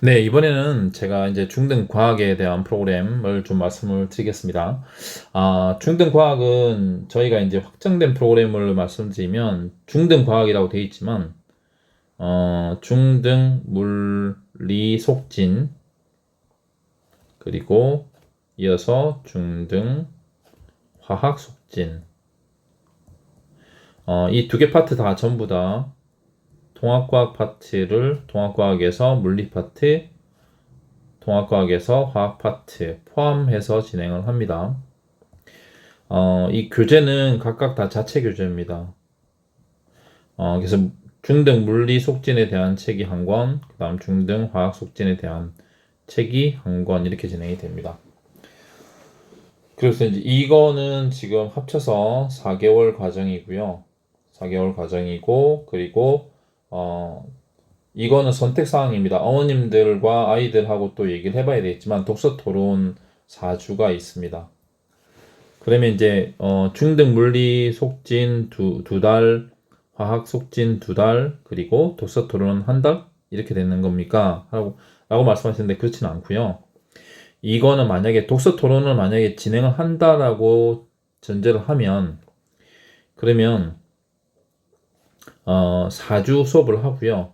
네, 이번에는 제가 이제 중등 과학에 대한 프로그램을 좀 말씀을 드리겠습니다. 중등 과학은 저희가 이제 확정된 프로그램을 말씀드리면 중등 과학이라고 되어 있지만, 중등 물리 속진, 그리고 이어서 중등 화학 속진. 이 두 개 파트 다 전부 다 통합과학 파트를 통합과학에서 물리 파트, 통합과학에서 화학 파트 포함해서 진행을 합니다. 이 교재는 각각 다 자체 교재입니다. 그래서 중등 물리 속진에 대한 책이 한 권, 그 다음 중등 화학 속진에 대한 책이 한 권 이렇게 진행이 됩니다. 그래서 이제 이거는 지금 합쳐서 4개월 과정이고요. 4개월 과정이고, 그리고 이거는 선택 사항입니다. 어머님들과 아이들하고 또 얘기를 해봐야 되겠지만 독서 토론 4주가 있습니다. 그러면 이제 중등 물리 속진 두 달, 화학 속진 두 달, 그리고 독서 토론 한 달? 이렇게 되는 겁니까? 라고 말씀하시는데 그렇지는 않고요. 이거는 만약에 독서 토론을 만약에 진행을 한다라고 전제를 하면 그러면 4주 수업을 하고요.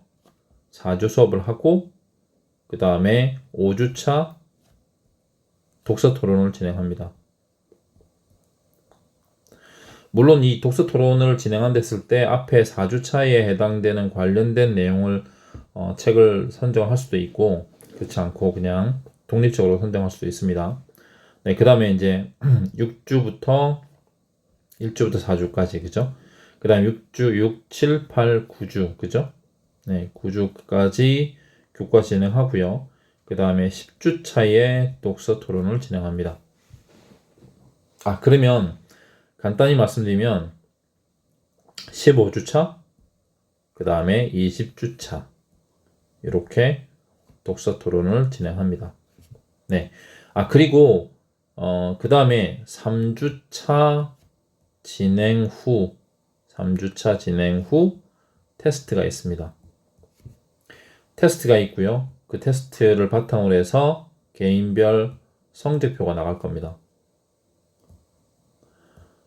4주 수업을 하고 그 다음에 5주차 독서 토론을 진행합니다. 물론 이 독서 토론을 진행한댔을 때 앞에 4주차에 해당되는 관련된 내용을 책을 선정할 수도 있고 그렇지 않고 그냥 독립적으로 선정할 수도 있습니다. 네, 그 다음에 이제 6주부터 1주부터 4주까지 그죠? 그 다음에 6주, 6, 7, 8, 9주 그죠? 네, 9주까지 교과 진행하고요. 그 다음에 10주 차에 독서 토론을 진행합니다. 그러면 간단히 말씀드리면 15주차, 그 다음에 20주차 이렇게 독서 토론을 진행합니다. 네. 그리고 그 다음에 3주차 진행 후 3주차 진행 후 테스트가 있습니다. 테스트가 있고요. 그 테스트를 바탕으로 해서 개인별 성적표가 나갈 겁니다.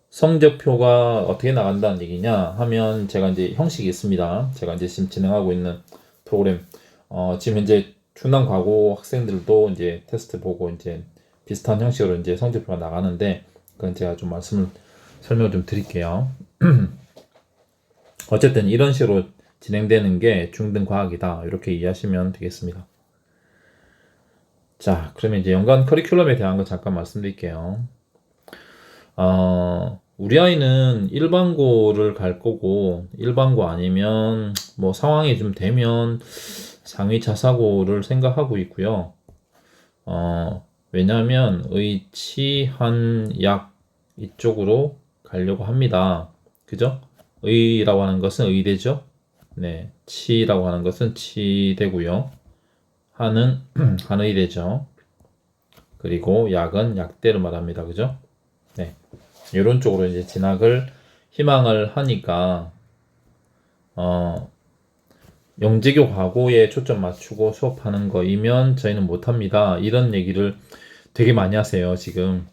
성적표가 어떻게 나간다는 얘기냐 하면 제가 이제 형식이 있습니다. 제가 이제 지금 진행하고 있는 프로그램 지금 현재 충남 과고 학생들도 이제 테스트 보고 이제 비슷한 형식으로 이제 성적표가 나가는데 그건 제가 좀 설명을 좀 드릴게요. 어쨌든 이런 식으로 진행되는 게 중등 과학이다 이렇게 이해하시면 되겠습니다. 자, 그러면 이제 연간 커리큘럼에 대한 거 잠깐 말씀드릴게요. 우리 아이는 일반고를 갈 거고, 일반고 아니면 뭐 상황이 좀 되면 상위 자사고를 생각하고 있고요. 왜냐하면 의치, 한, 약 이쪽으로 가려고 합니다. 그죠? 의라고 하는 것은 의대죠. 네, 치라고 하는 것은 치대고요. 한은 한의대죠. 그리고 약은 약대를 말합니다. 그죠? 네. 이런 쪽으로 이제 진학을 희망을 하니까 영재교 과고에 초점 맞추고 수업하는 거이면 저희는 못합니다. 이런 얘기를 되게 많이 하세요. 지금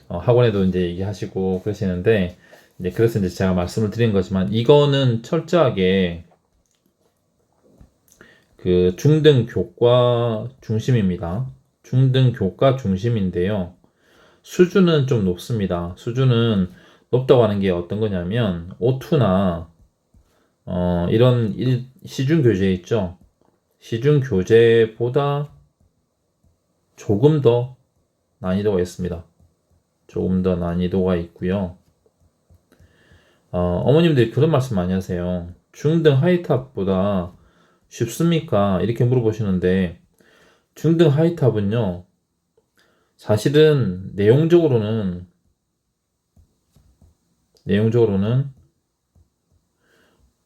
학원에도 이제 얘기하시고 그러시는데 이제 그래서 이제 제가 말씀을 드린 거지만 이거는 철저하게 그 중등 교과 중심입니다. 중등 교과 중심인데요. 수준은 좀 높습니다. 수준은 높다고 하는 게 어떤 거냐면 O2나 이런 시중 교재 있죠. 시중 교재보다 조금 더 난이도가 있습니다. 조금 더 난이도가 있고요. 어머님들이 그런 말씀 많이 하세요. 중등 하이탑보다 쉽습니까? 이렇게 물어보시는데 중등 하이탑은요. 사실은 내용적으로는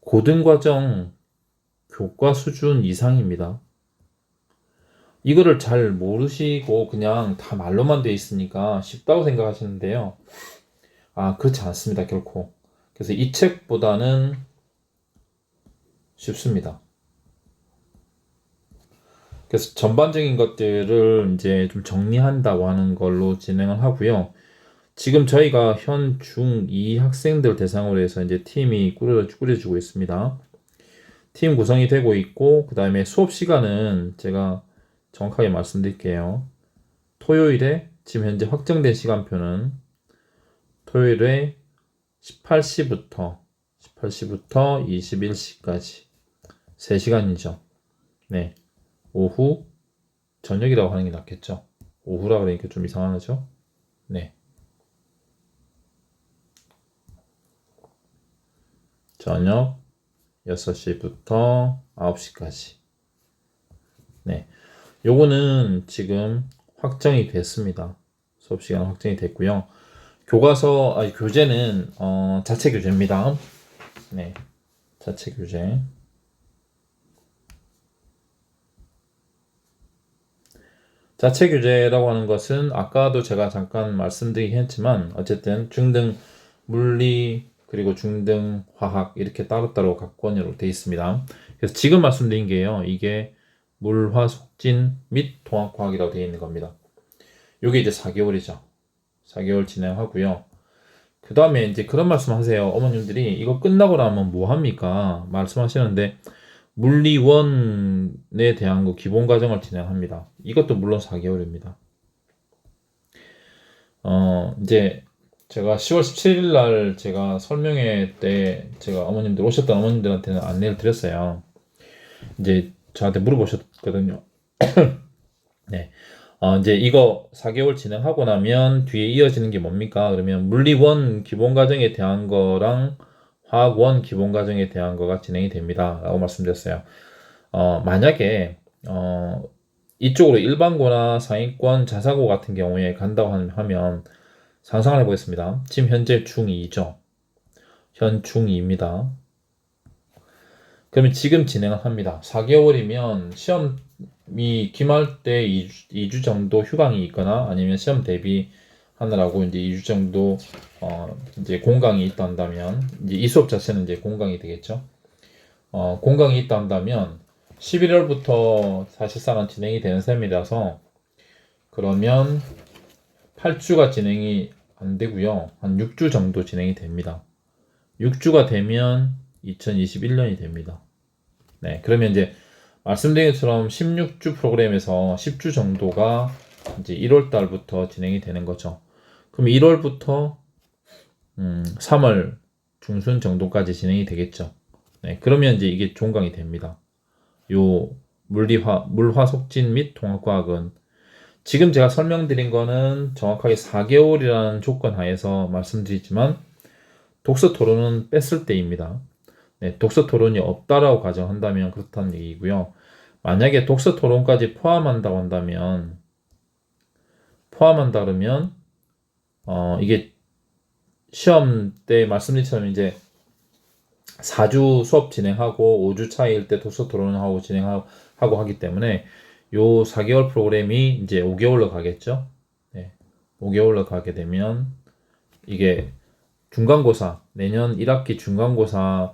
고등과정 교과 수준 이상입니다. 이거를 잘 모르시고 그냥 다 말로만 돼 있으니까 쉽다고 생각하시는데요. 그렇지 않습니다, 결코. 그래서 이 책보다는 쉽습니다. 그래서 전반적인 것들을 이제 좀 정리한다고 하는 걸로 진행을 하고요. 지금 저희가 현 중2 학생들 대상으로 해서 이제 팀이 꾸려지고 있습니다. 팀 구성이 되고 있고, 그 다음에 수업 시간은 제가 정확하게 말씀드릴게요. 토요일에, 지금 현재 확정된 시간표는 토요일에 18시부터 21시까지 3시간이죠. 네. 오후, 저녁이라고 하는 게 낫겠죠. 오후라 그러니까 좀 이상하죠. 네. 저녁 6시부터 9시까지. 네. 요거는 지금 확정이 됐습니다. 수업 시간 확정이 됐고요. 교재는 자체 교재입니다. 네. 자체 교재. 자체 교재라고 하는 것은 아까도 제가 잠깐 말씀드리긴 했지만 어쨌든 중등 물리 그리고 중등 화학 이렇게 따로따로 각 권으로 되어 있습니다. 그래서 지금 말씀드린 게요. 이게 물화 속진 및 통합과학이라고 되어 있는 겁니다. 이게 이제 4개월이죠. 4개월 진행하고요. 그 다음에 이제 그런 말씀 하세요. 어머님들이 이거 끝나고 나면 뭐 합니까? 말씀하시는데 물리원에 대한 거 기본 과정을 진행합니다. 이것도 물론 4개월입니다. 이제 제가 10월 17일 날 제가 설명회 때 제가 오셨던 어머님들한테는 안내를 드렸어요. 이제 저한테 물어보셨거든요. 네. 이제 이거 4개월 진행하고 나면 뒤에 이어지는 게 뭡니까? 그러면 물리원 기본 과정에 대한 거랑 화학원 기본 과정에 대한 거가 진행이 됩니다. 라고 말씀드렸어요. 만약에, 이쪽으로 일반고나 상위권 자사고 같은 경우에 간다고 하면 상상을 해보겠습니다. 지금 현재 중2죠. 현 중2입니다. 그러면 지금 진행을 합니다. 4개월이면 시험이 기말 때 2주 정도 휴강이 있거나 아니면 시험 대비하느라고 이제 2주 정도 이제 공강이 있다 한다면 이제 이 수업 자체는 이제 공강이 되겠죠. 공강이 있다 한다면 11월부터 사실상은 진행이 되는 셈이라서 그러면 8주가 진행이 안 되고요. 한 6주 정도 진행이 됩니다. 6주가 되면 2021년이 됩니다. 네, 그러면 이제 말씀드린 것처럼 16주 프로그램에서 10주 정도가 이제 1월 달부터 진행이 되는 거죠. 그럼 1월부터 3월 중순 정도까지 진행이 되겠죠. 네, 그러면 이제 이게 종강이 됩니다. 요 물화 속진 및 통합과학은 지금 제가 설명드린 거는 정확하게 4개월이라는 조건 하에서 말씀드리지만 독서 토론은 뺐을 때입니다. 네, 독서 토론이 없다라고 가정한다면 그렇다는 얘기고요. 만약에 독서 토론까지 포함한다 그러면 이게 시험 때 말씀드린 것처럼 이제 4주 수업 진행하고 5주 차일 때 독서 토론하고 진행하고 하기 때문에 요 4개월 프로그램이 이제 5개월로 가겠죠. 네, 5개월로 가게 되면 이게 중간고사 내년 1학기 중간고사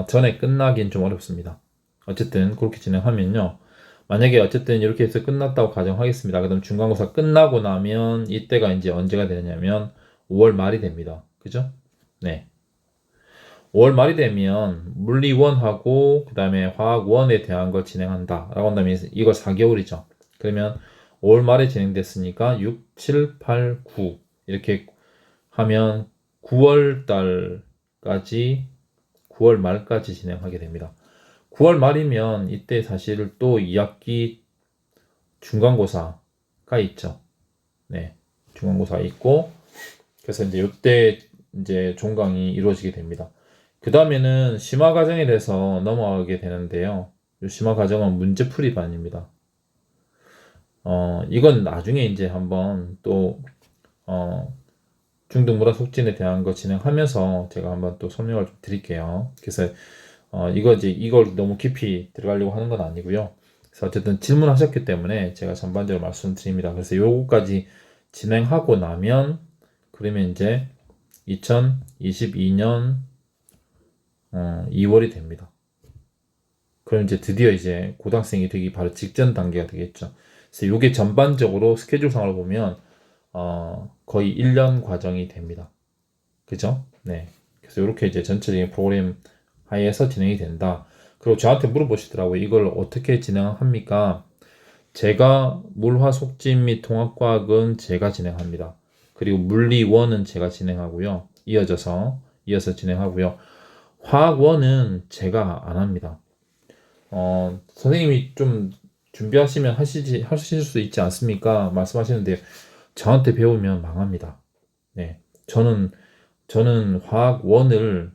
전에 끝나긴 좀 어렵습니다. 어쨌든 그렇게 진행하면요. 만약에 어쨌든 이렇게 해서 끝났다고 가정하겠습니다. 그다음 중간고사 끝나고 나면 이때가 이제 언제가 되냐면 5월 말이 됩니다. 그죠? 네. 5월 말이 되면 물리원하고 그 다음에 화학원에 대한 걸 진행한다 라고 한다면 이거 4개월이죠. 그러면 5월 말에 진행됐으니까 6, 7, 8, 9 이렇게 하면 9월 말까지 진행하게 됩니다. 9월 말이면 이때 사실 또 2학기 중간고사가 있죠. 네. 중간고사 있고 그래서 이제 이때 이제 종강이 이루어지게 됩니다. 그 다음에는 심화 과정에 대해서 넘어가게 되는데요. 이 심화 과정은 문제풀이반입니다. 이건 나중에 이제 한번 또, 중등 물화 속진에 대한 거 진행하면서 제가 한번 또 설명을 좀 드릴게요. 그래서, 이걸 너무 깊이 들어가려고 하는 건 아니고요. 그래서 어쨌든 질문하셨기 때문에 제가 전반적으로 말씀드립니다. 그래서 요거까지 진행하고 나면, 그러면 이제 2022년 2월이 됩니다. 그럼 이제 드디어 이제 고등학생이 되기 바로 직전 단계가 되겠죠. 그래서 이게 전반적으로 스케줄상으로 보면 거의 1년 과정이 됩니다. 그죠? 네. 그래서 이렇게 이제 전체적인 프로그램 하에서 진행이 된다. 그리고 저한테 물어보시더라고요. 이걸 어떻게 진행합니까? 제가 물화속진 및 통합과학은 제가 진행합니다. 그리고 물리원은 제가 진행하고요. 이어서 진행하고요. 화학원은 제가 안 합니다. 선생님이 좀 준비하시면 하실 수 있지 않습니까? 말씀하시는데 저한테 배우면 망합니다. 네. 저는 화학원을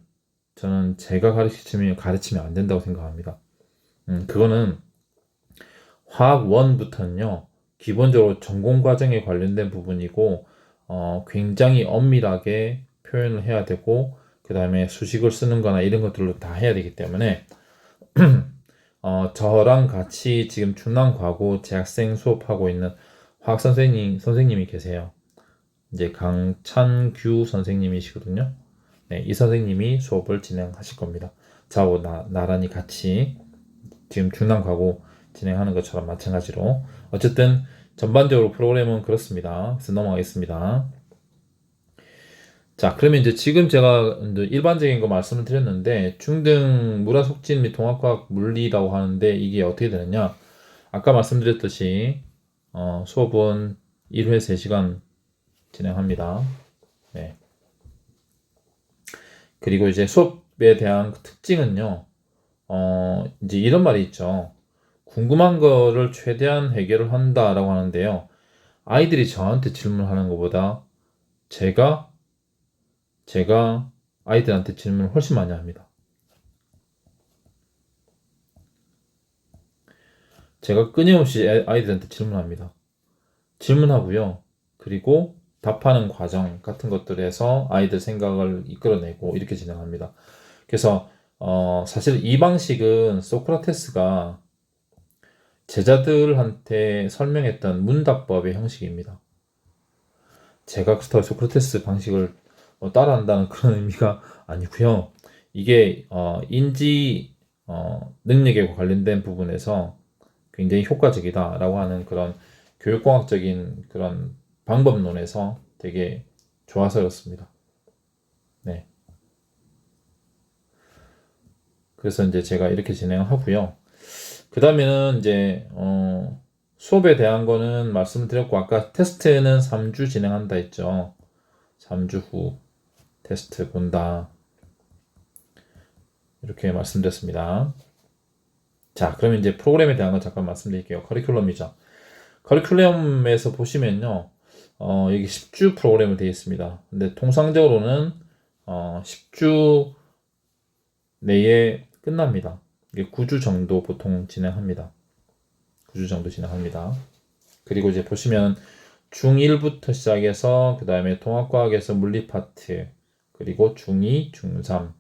제가 가르치면 안 된다고 생각합니다. 그거는 화학원부터는요, 기본적으로 전공 과정에 관련된 부분이고, 굉장히 엄밀하게 표현을 해야 되고, 그 다음에 수식을 쓰는 거나 이런 것들로 다 해야 되기 때문에, 저랑 같이 지금 충남과고 재학생 수업하고 있는 화학 선생님이 계세요. 이제 강찬규 선생님이시거든요. 네, 이 선생님이 수업을 진행하실 겁니다. 저하고 나란히 같이 지금 중남과고 진행하는 것처럼 마찬가지로 어쨌든 전반적으로 프로그램은 그렇습니다. 그래서 넘어가겠습니다. 자, 그러면 이제 지금 제가 이제 일반적인 거 말씀을 드렸는데 중등 물화속진 및 통합과학 물리라고 하는데 이게 어떻게 되느냐? 아까 말씀드렸듯이 수업은 1회 3시간 진행합니다. 네. 그리고 이제 수업에 대한 특징은요. 이제 이런 말이 있죠. 궁금한 거를 최대한 해결을 한다라고 하는데요. 아이들이 저한테 질문하는 것보다 제가 아이들한테 질문을 훨씬 많이 합니다. 제가 끊임없이 아이들한테 질문합니다. 질문하고요. 그리고 답하는 과정 같은 것들에서 아이들 생각을 이끌어내고 이렇게 진행합니다. 그래서 사실 이 방식은 소크라테스가 제자들한테 설명했던 문답법의 형식입니다. 제가 그렇다고 소크라테스 방식을 따라한다는 그런 의미가 아니고요. 이게 인지 능력에 관련된 부분에서 굉장히 효과적이다라고 하는 그런 교육공학적인 그런 방법론에서 되게 좋아서 그렇습니다. 네. 그래서 이제 제가 이렇게 진행하고요. 그 다음에는 이제 수업에 대한 거는 말씀드렸고 아까 테스트는 3주 진행한다 했죠. 3주 후 테스트 본다. 이렇게 말씀드렸습니다. 자, 그러면 이제 프로그램에 대한 건 잠깐 말씀드릴게요. 커리큘럼이죠. 커리큘럼에서 보시면요. 여기 10주 프로그램으로 되어 있습니다. 근데 통상적으로는 10주 내에 끝납니다. 이게 9주 정도 보통 진행합니다. 9주 정도 진행합니다. 그리고 이제 보시면 중1부터 시작해서 그 다음에 통합과학에서 물리 파트 그리고 중2, 중3,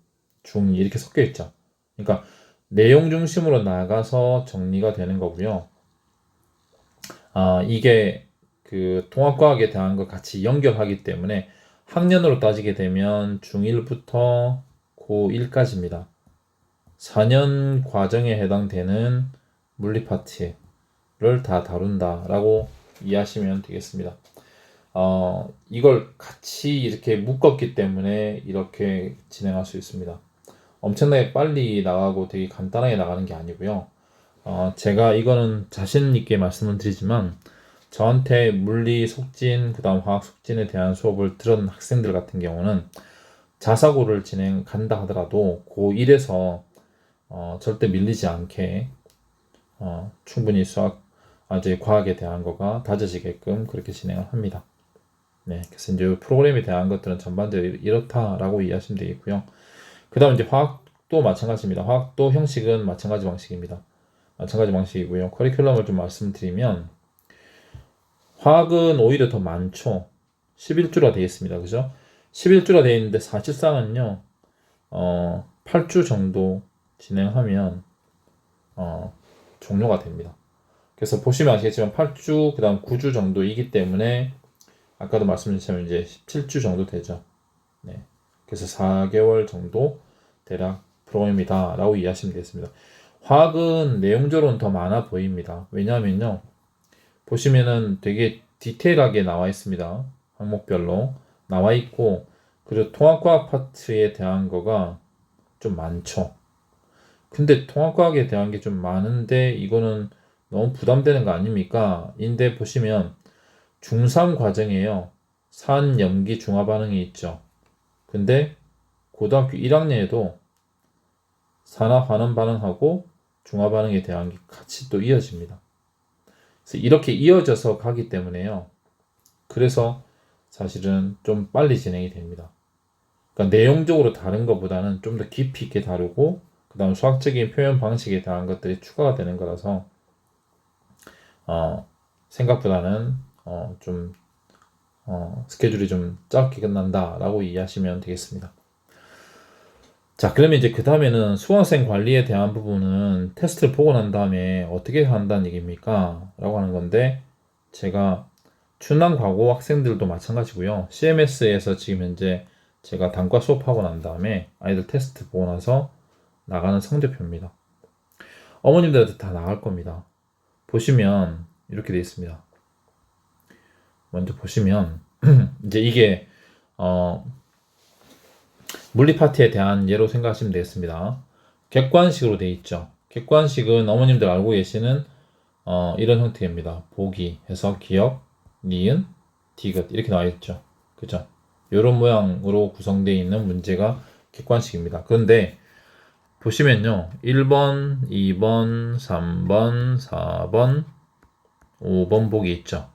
중2 이렇게 섞여 있죠. 그러니까 내용 중심으로 나가서 정리가 되는 거고요. 이게 그 통합과학에 대한 걸 같이 연결하기 때문에 학년으로 따지게 되면 중1부터 고1까지입니다. 4년 과정에 해당되는 물리 파트를 다 다룬다라고 이해하시면 되겠습니다. 이걸 같이 이렇게 묶었기 때문에 이렇게 진행할 수 있습니다. 엄청나게 빨리 나가고 되게 간단하게 나가는 게 아니고요. 제가 이거는 자신 있게 말씀을 드리지만 저한테 물리 속진, 그 다음 화학 속진에 대한 수업을 들은 학생들 같은 경우는 자사고를 간다 하더라도 고1에서 절대 밀리지 않게 충분히 이제 과학에 대한 거가 다져지게끔 그렇게 진행을 합니다. 네, 그래서 이제 프로그램에 대한 것들은 전반적으로 이렇다라고 이해하시면 되겠고요. 그 다음 이제 화학도 마찬가지입니다. 화학도 형식은 마찬가지 방식입니다. 마찬가지 방식이고요. 커리큘럼을 좀 말씀드리면 화학은 오히려 더 많죠. 11주가 되어 있습니다. 그죠? 11주가 되어 있는데 사실상은요. 8주 정도 진행하면 종료가 됩니다. 그래서 보시면 아시겠지만 8주 그다음 9주 정도이기 때문에 아까도 말씀드렸지만 이제 17주 정도 되죠. 네. 그래서 4개월 정도 대략 프로그램이다라고 이해하시면 되겠습니다. 화학은 내용적으로는 더 많아 보입니다. 왜냐하면요. 보시면은 되게 디테일하게 나와 있습니다. 항목별로 나와 있고, 그리고 통합과학 파트에 대한 거가 좀 많죠. 근데 통합과학에 대한 게 좀 많은데 이거는 너무 부담되는 거 아닙니까? 인데 보시면 중3 과정에요. 산염기 중화 반응이 있죠. 근데 고등학교 1학년에도 산화 환원 반응하고 중화 반응에 대한 게 같이 또 이어집니다. 그래서 이렇게 이어져서 가기 때문에요. 그래서 사실은 좀 빨리 진행이 됩니다. 그러니까 내용적으로 다른 것보다는 좀 더 깊이 있게 다루고 그 다음 수학적인 표현 방식에 대한 것들이 추가가 되는 거라서 생각보다는 좀 스케줄이 좀 짧게 끝난다라고 이해하시면 되겠습니다. 자, 그러면 이제 그 다음에는 수강생 관리에 대한 부분은 테스트를 보고 난 다음에 어떻게 한다는 얘기입니까? 라고 하는 건데, 제가 춘남 과고 학생들도 마찬가지고요. CMS에서 지금 현재 제가 단과 수업하고 난 다음에 아이들 테스트 보고 나서 나가는 성적표입니다. 어머님들한테 다 나갈 겁니다. 보시면 이렇게 되어 있습니다. 먼저 보시면 이제 이게 물리 파트에 대한 예로 생각하시면 되겠습니다. 객관식으로 되어 있죠. 객관식은 어머님들 알고 계시는 이런 형태입니다. 보기 해서 기역, 니은, 디귿 이렇게 나와 있죠. 그죠? 이런 모양으로 구성되어 있는 문제가 객관식입니다. 그런데 보시면요. 1번, 2번, 3번, 4번, 5번 보기 있죠.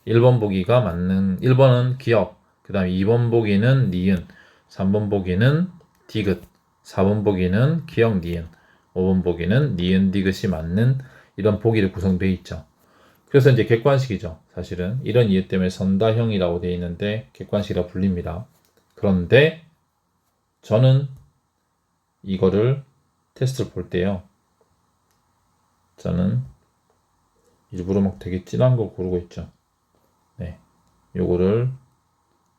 1번 보기가 맞는 1번은 기역, 그 다음에 2번 보기는 니은, 3번 보기는 디귿, 4번 보기는 기역, 니은, 5번 보기는 니은, 디귿이 맞는 이런 보기로 구성되어 있죠. 그래서 이제 객관식이죠. 사실은 이런 이유 때문에 선다형이라고 되어 있는데 객관식이라고 불립니다. 그런데 저는 이거를 테스트를 볼 때요. 저는 일부러 막 되게 진한 거 고르고 있죠. 네, 요거를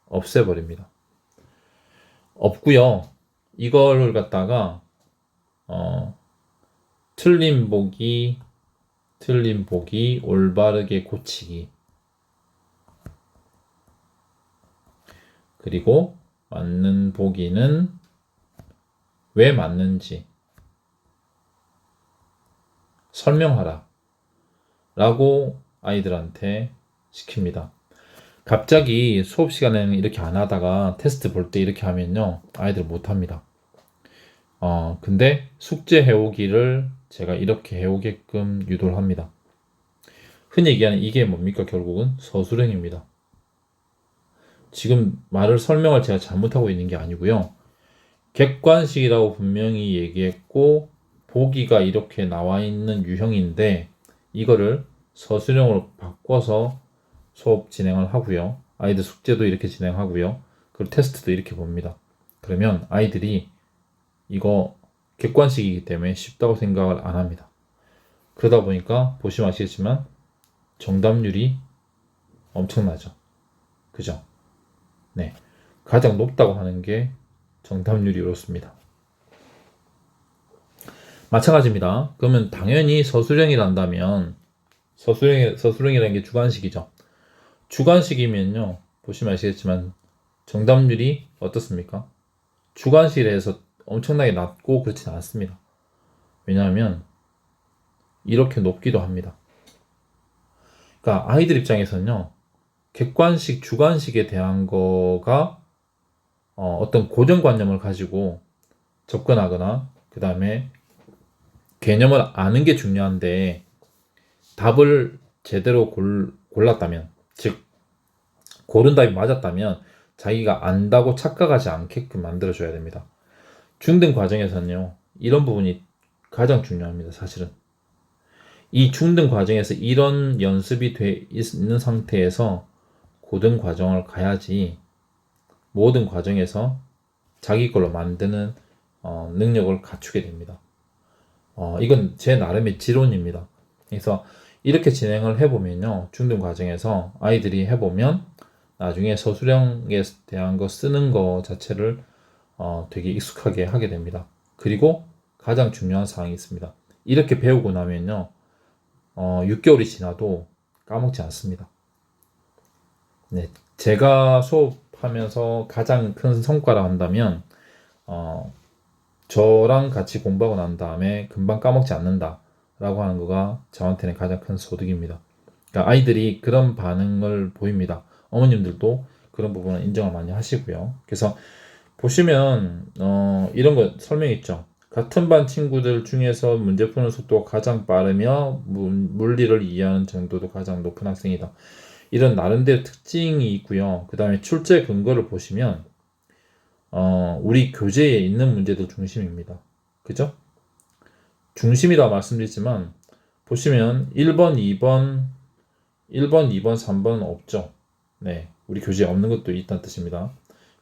없애버립니다. 없고요. 이걸 갖다가 틀린 보기, 올바르게 고치기, 그리고 맞는 보기는 왜 맞는지 설명하라 라고 아이들한테 시킵니다. 갑자기 수업 시간에는 이렇게 안 하다가 테스트 볼 때 이렇게 하면요, 아이들 못합니다. 근데 숙제 해오기를 제가 이렇게 해오게끔 유도를 합니다. 흔히 얘기하는 이게 뭡니까? 결국은 서술형입니다. 지금 말을 설명을 제가 잘못하고 있는 게 아니고요. 객관식이라고 분명히 얘기했고 보기가 이렇게 나와 있는 유형인데 이거를 서술형으로 바꿔서 수업 진행을 하고요. 아이들 숙제도 이렇게 진행하고요. 그리고 테스트도 이렇게 봅니다. 그러면 아이들이 이거 객관식이기 때문에 쉽다고 생각을 안 합니다. 그러다 보니까 보시면 아시겠지만 정답률이 엄청나죠. 그죠? 네. 가장 높다고 하는 게 정답률이 이렇습니다. 마찬가지입니다. 그러면 당연히 서술형이란다면 서술형이라는 게 주관식이죠. 주관식이면요. 보시면 아시겠지만 정답률이 어떻습니까? 주관식에서 엄청나게 낮고 그렇진 않습니다. 왜냐하면 이렇게 높기도 합니다. 그러니까 아이들 입장에서는요. 객관식, 주관식에 대한 거가 어떤 고정관념을 가지고 접근하거나 그 다음에 개념을 아는 게 중요한데 답을 제대로 골랐다면, 즉 고른 답이 맞았다면 자기가 안다고 착각하지 않게끔 만들어줘야 됩니다. 중등 과정에서는요, 이런 부분이 가장 중요합니다. 사실은 이 중등 과정에서 이런 연습이 돼 있는 상태에서 고등 과정을 가야지 모든 과정에서 자기 걸로 만드는 능력을 갖추게 됩니다. 이건 제 나름의 지론입니다. 그래서 이렇게 진행을 해보면요, 중등 과정에서 아이들이 해보면 나중에 서술형에 대한 거 쓰는 거 자체를 되게 익숙하게 하게 됩니다. 그리고 가장 중요한 사항이 있습니다. 이렇게 배우고 나면요, 6개월이 지나도 까먹지 않습니다. 네, 제가 수업하면서 가장 큰 성과라 한다면, 어, 저랑 같이 공부하고 난 다음에 금방 까먹지 않는다라고 하는 거가 저한테는 가장 큰 소득입니다. 그러니까 아이들이 그런 반응을 보입니다. 어머님들도 그런 부분은 인정을 많이 하시고요. 그래서 보시면 이런 거 설명있죠. 같은 반 친구들 중에서 문제 푸는 속도가 가장 빠르며 물리를 이해하는 정도도 가장 높은 학생이다. 이런 나름대로 특징이 있고요. 그 다음에 출제 근거를 보시면 우리 교재에 있는 문제들 중심입니다. 그죠? 중심이라 말씀드리지만 보시면 1번, 2번, 3번은 없죠. 네, 우리 교재에 없는 것도 있다는 뜻입니다.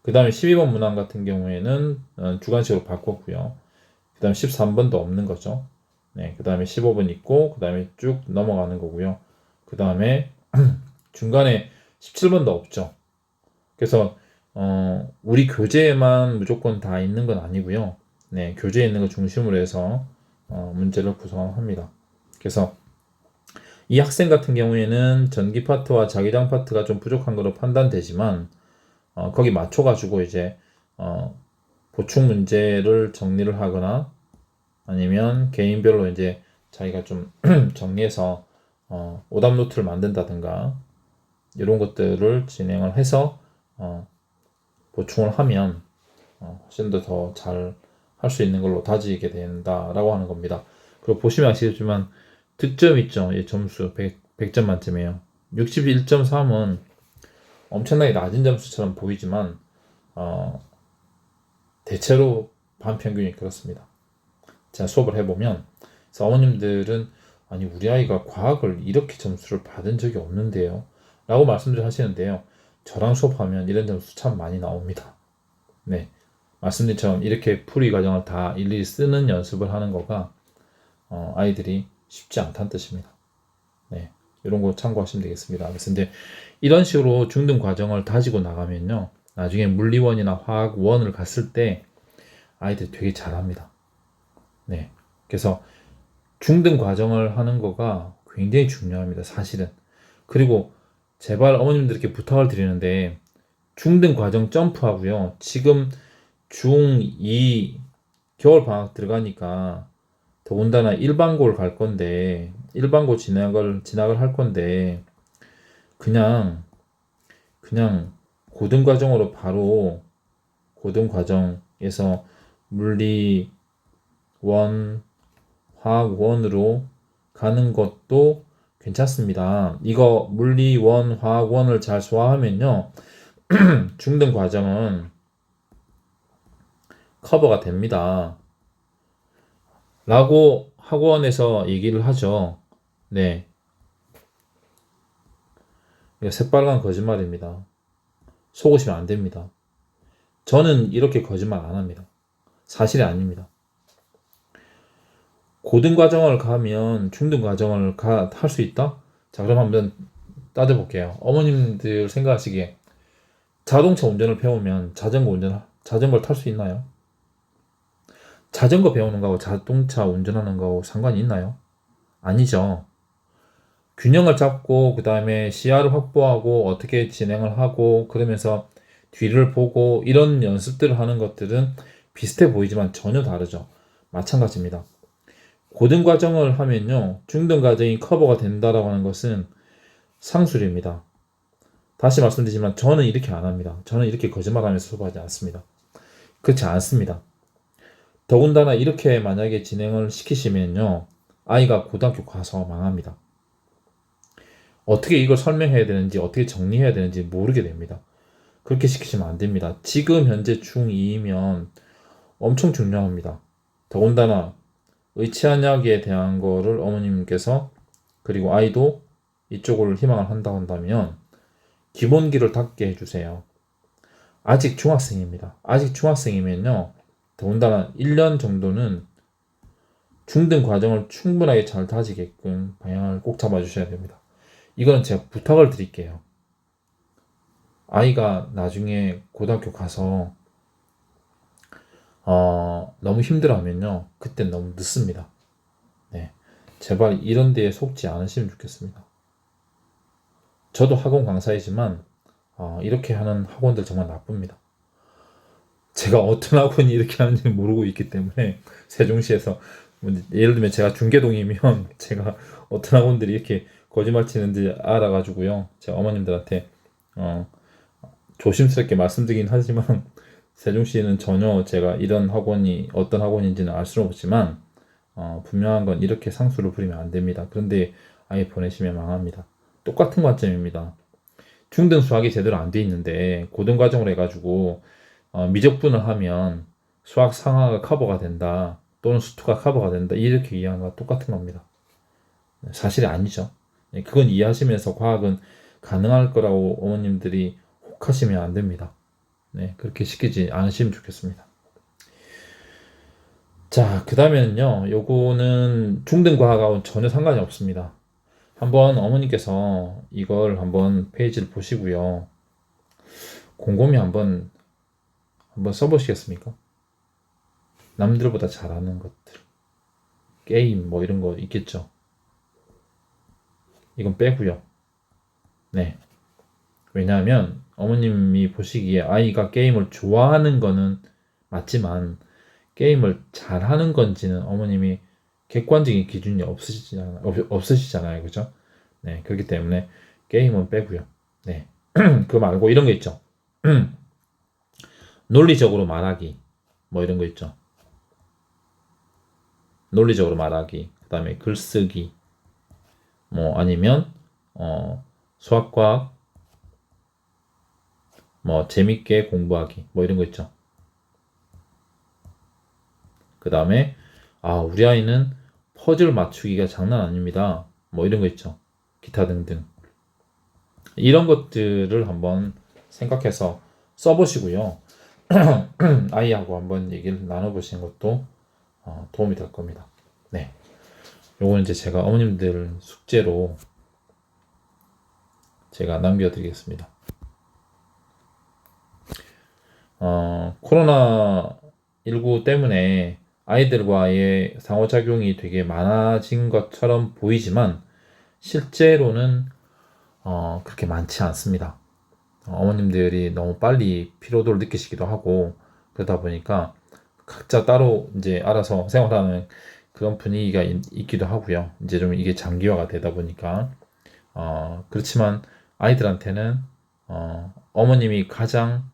그 다음에 12번 문항 같은 경우에는 주관식으로 바꿨고요. 그 다음에 13번도 없는 거죠. 네, 그 다음에 15번 있고, 그 다음에 쭉 넘어가는 거고요. 그 다음에 중간에 17번도 없죠. 그래서 우리 교재에만 무조건 다 있는 건 아니고요. 네, 교재에 있는 거 중심으로 해서 문제를 구성합니다. 그래서 이 학생 같은 경우에는 전기 파트와 자기장 파트가 좀 부족한 걸로 판단되지만 거기 맞춰가지고 이제 보충 문제를 정리를 하거나 아니면 개인별로 이제 자기가 좀 정리해서 오답 노트를 만든다든가 이런 것들을 진행을 해서 보충을 하면 훨씬 더 잘 할 수 있는 걸로 다지게 된다라고 하는 겁니다. 그리고 보시면 아시겠지만 득점 있죠. 이 점수 100점 만점이에요. 61.3은 엄청나게 낮은 점수처럼 보이지만 대체로 반평균이 그렇습니다. 제가 수업을 해보면 그래서 어머님들은 아니 우리 아이가 과학을 이렇게 점수를 받은 적이 없는데요 라고 말씀들 하시는데요. 저랑 수업하면 이런 점수 참 많이 나옵니다. 네, 말씀드린 처럼 이렇게 풀이 과정을 다 일일이 쓰는 연습을 하는 거가 아이들이 쉽지 않다는 뜻입니다. 네, 이런 거 참고하시면 되겠습니다. 그래서 이제 이런 식으로 중등 과정을 다지고 나가면요, 나중에 물리원이나 화학원을 갔을 때 아이들이 되게 잘합니다. 네, 그래서 중등 과정을 하는 거가 굉장히 중요합니다. 사실은. 그리고 제발 어머님들께 부탁을 드리는데 중등 과정 점프하고요. 지금 중2 겨울 방학 들어가니까 더군다나 일반고를 갈 건데 일반고 진학을 할 건데 그냥 고등 과정으로 바로 고등 과정에서 물리 1, 화학 1으로 가는 것도 괜찮습니다. 이거 물리 1, 화학 1을 잘 소화하면요. 중등 과정은 커버가 됩니다. 라고 학원에서 얘기를 하죠. 네. 이거 새빨간 거짓말입니다. 속으시면 안 됩니다. 저는 이렇게 거짓말 안 합니다. 사실이 아닙니다. 고등 과정을 가면 중등 과정을 할 수 있다? 자, 그럼 한번 따져볼게요. 어머님들 생각하시기에 자동차 운전을 배우면 자전거를 탈 수 있나요? 자전거 배우는 거하고 자동차 운전하는 거하고 상관이 있나요? 아니죠. 균형을 잡고 그 다음에 시야를 확보하고 어떻게 진행을 하고 그러면서 뒤를 보고 이런 연습들을 하는 것들은 비슷해 보이지만 전혀 다르죠. 마찬가지입니다. 고등 과정을 하면요, 중등 과정이 커버가 된다라고 하는 것은 상술입니다. 다시 말씀드리지만 저는 이렇게 안 합니다. 저는 이렇게 거짓말하면서 수업하지 않습니다. 그렇지 않습니다. 더군다나 이렇게 만약에 진행을 시키시면요, 아이가 고등학교 가서 망합니다. 어떻게 이걸 설명해야 되는지 어떻게 정리해야 되는지 모르게 됩니다. 그렇게 시키시면 안 됩니다. 지금 현재 중2이면 엄청 중요합니다. 더군다나 의치안약에 대한 거를 어머님께서 그리고 아이도 이쪽을 희망을 한다 한다면 기본기를 닦게 해주세요. 아직 중학생입니다. 아직 중학생이면요, 더군다나 1년 정도는 중등 과정을 충분하게 잘 다지게끔 방향을 꼭 잡아주셔야 됩니다. 이거는 제가 부탁을 드릴게요. 아이가 나중에 고등학교 가서 너무 힘들어하면요, 그땐 너무 늦습니다. 네. 제발 이런 데에 속지 않으시면 좋겠습니다. 저도 학원 강사이지만 이렇게 하는 학원들 정말 나쁩니다. 제가 어떤 학원이 이렇게 하는지 모르고 있기 때문에 세종시에서 예를 들면 제가 중계동이면 제가 어떤 학원들이 이렇게 거짓말 치는지 알아가지고요. 제가 어머님들한테 조심스럽게 말씀드리긴 하지만 세종시에는 전혀 제가 이런 학원이 어떤 학원인지는 알 수는 없지만 분명한 건 이렇게 상수를 부리면 안 됩니다. 그런데 아예 보내시면 망합니다. 똑같은 관점입니다. 중등 수학이 제대로 안 돼 있는데 고등과정으로 해가지고 미적분을 하면 수학 상하가 커버가 된다 또는 수투가 커버가 된다 이렇게 이해하는 거와 똑같은 겁니다. 사실이 아니죠. 그건 이해하시면서 과학은 가능할 거라고 어머님들이 혹하시면 안 됩니다. 네, 그렇게 시키지 않으시면 좋겠습니다. 자, 그 다음에는요, 요거는 중등과학하고는 전혀 상관이 없습니다. 한번 어머니께서 이걸 한번 페이지를 보시고요. 곰곰이 한번 써보시겠습니까? 남들보다 잘하는 것들. 게임, 뭐 이런 거 있겠죠. 이건 빼고요. 네. 왜냐하면 어머님이 보시기에 아이가 게임을 좋아하는 거는 맞지만 게임을 잘하는 건지는 어머님이 객관적인 기준이 없으시잖아요. 그죠? 네. 그렇기 때문에 게임은 빼고요. 네. 그거 말고 이런 거 있죠. 논리적으로 말하기. 뭐 이런 거 있죠. 논리적으로 말하기. 그 다음에 글쓰기. 뭐 아니면 수학, 과학, 뭐 재밌게 공부하기. 뭐 이런 거 있죠. 그 다음에 우리 아이는 퍼즐 맞추기가 장난 아닙니다. 뭐 이런 거 있죠. 기타 등등. 이런 것들을 한번 생각해서 써보시고요. 아이하고 한번 얘기를 나눠보시는 것도 도움이 될 겁니다. 네. 요건 이제 제가 어머님들 숙제로 제가 남겨드리겠습니다. 코로나19 때문에 아이들과의 상호작용이 되게 많아진 것처럼 보이지만 실제로는 그렇게 많지 않습니다. 어머님들이 너무 빨리 피로도를 느끼시기도 하고 그러다 보니까 각자 따로 이제 알아서 생활하는 그런 분위기가 있기도 하고요. 이제 좀 이게 장기화가 되다 보니까 그렇지만 아이들한테는 어머님이 가장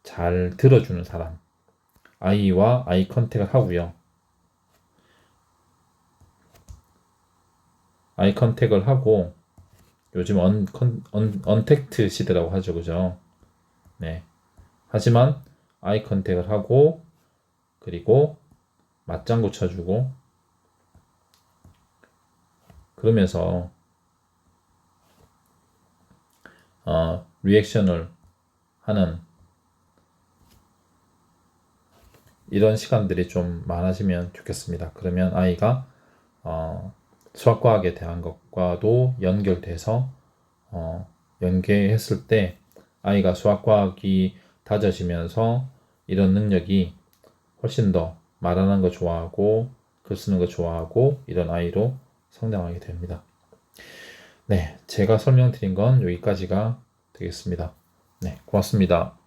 잘 들어주는 사람, 아이와 아이 컨택을 하고요. 아이 컨택을 하고 요즘 언택트 시대라고 하죠, 그죠? 네. 하지만 아이 컨택을 하고 그리고 맞장구 쳐주고 그러면서 리액션을 하는 이런 시간들이 좀 많아지면 좋겠습니다. 그러면 아이가 수학과학에 대한 것과도 연결돼서 연계했을 때 아이가 수학과학이 다져지면서 이런 능력이 훨씬 더 말하는 거 좋아하고 글 쓰는 거 좋아하고 이런 아이로 성장하게 됩니다. 네, 제가 설명드린 건 여기까지가 되겠습니다. 네, 고맙습니다.